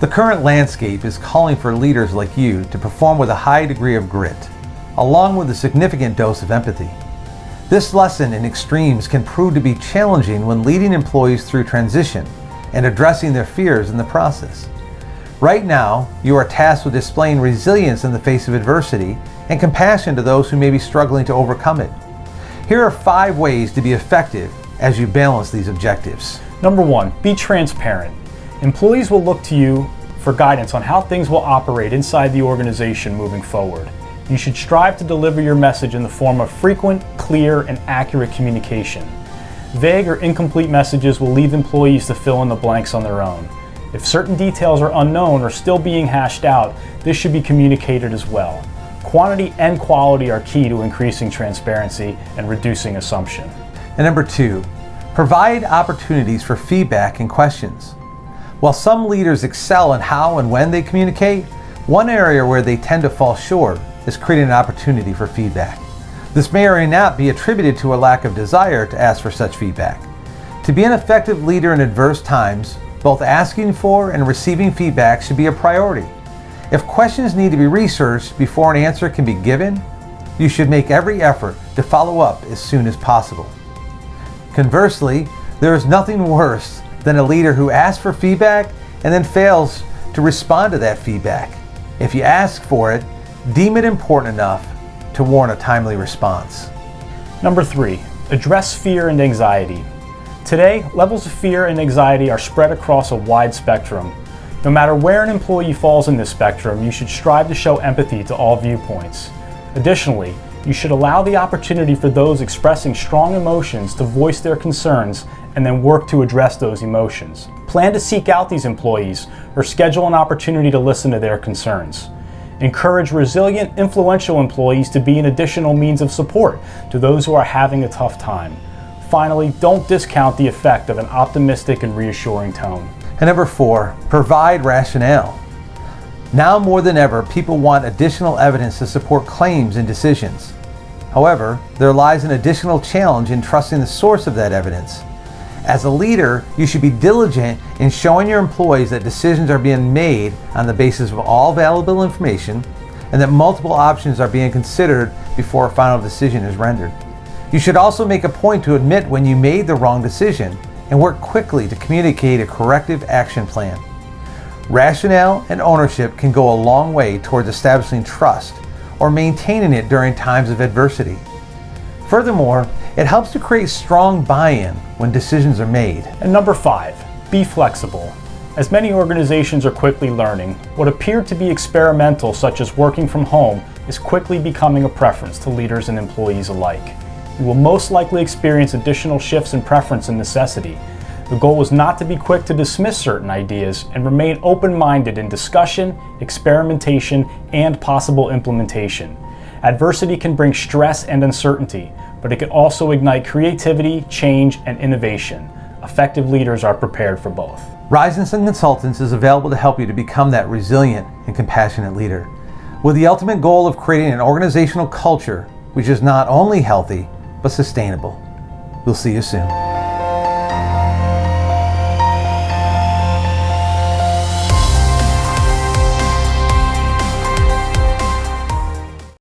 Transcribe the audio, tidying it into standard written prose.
The current landscape is calling for leaders like you to perform with a high degree of grit, along with a significant dose of empathy. This lesson in extremes can prove to be challenging when leading employees through transition and addressing their fears in the process. Right now, you are tasked with displaying resilience in the face of adversity and compassion to those who may be struggling to overcome it. Here are 5 ways to be effective as you balance these objectives. Number 1, be transparent. Employees will look to you for guidance on how things will operate inside the organization moving forward. You should strive to deliver your message in the form of frequent, clear, and accurate communication. Vague or incomplete messages will leave employees to fill in the blanks on their own. If certain details are unknown or still being hashed out, this should be communicated as well. Quantity and quality are key to increasing transparency and reducing assumption. And number 2, provide opportunities for feedback and questions. While some leaders excel in how and when they communicate, one area where they tend to fall short is creating an opportunity for feedback. This may or may not be attributed to a lack of desire to ask for such feedback. To be an effective leader in adverse times, both asking for and receiving feedback should be a priority. If questions need to be researched before an answer can be given, you should make every effort to follow up as soon as possible. Conversely, there is nothing worse than a leader who asks for feedback and then fails to respond to that feedback. If you ask for it, deem it important enough to warrant a timely response. Number 3, address fear and anxiety. Today, levels of fear and anxiety are spread across a wide spectrum. No matter where an employee falls in this spectrum, you should strive to show empathy to all viewpoints. Additionally, you should allow the opportunity for those expressing strong emotions to voice their concerns and then work to address those emotions. Plan to seek out these employees or schedule an opportunity to listen to their concerns. Encourage resilient, influential employees to be an additional means of support to those who are having a tough time. Finally, don't discount the effect of an optimistic and reassuring tone. And number 4, provide rationale. Now more than ever, people want additional evidence to support claims and decisions. However, there lies an additional challenge in trusting the source of that evidence. As a leader, you should be diligent in showing your employees that decisions are being made on the basis of all available information and that multiple options are being considered before a final decision is rendered. You should also make a point to admit when you made the wrong decision and work quickly to communicate a corrective action plan. Rationale and ownership can go a long way towards establishing trust or maintaining it during times of adversity. Furthermore, it helps to create strong buy-in when decisions are made. And number 5, be flexible. As many organizations are quickly learning, what appeared to be experimental, such as working from home, is quickly becoming a preference to leaders and employees alike. You will most likely experience additional shifts in preference and necessity. The goal is not to be quick to dismiss certain ideas and remain open-minded in discussion, experimentation, and possible implementation. Adversity can bring stress and uncertainty, but it can also ignite creativity, change, and innovation. Effective leaders are prepared for both. Rising Consultants is available to help you to become that resilient and compassionate leader, with the ultimate goal of creating an organizational culture which is not only healthy, but sustainable. We'll see you soon.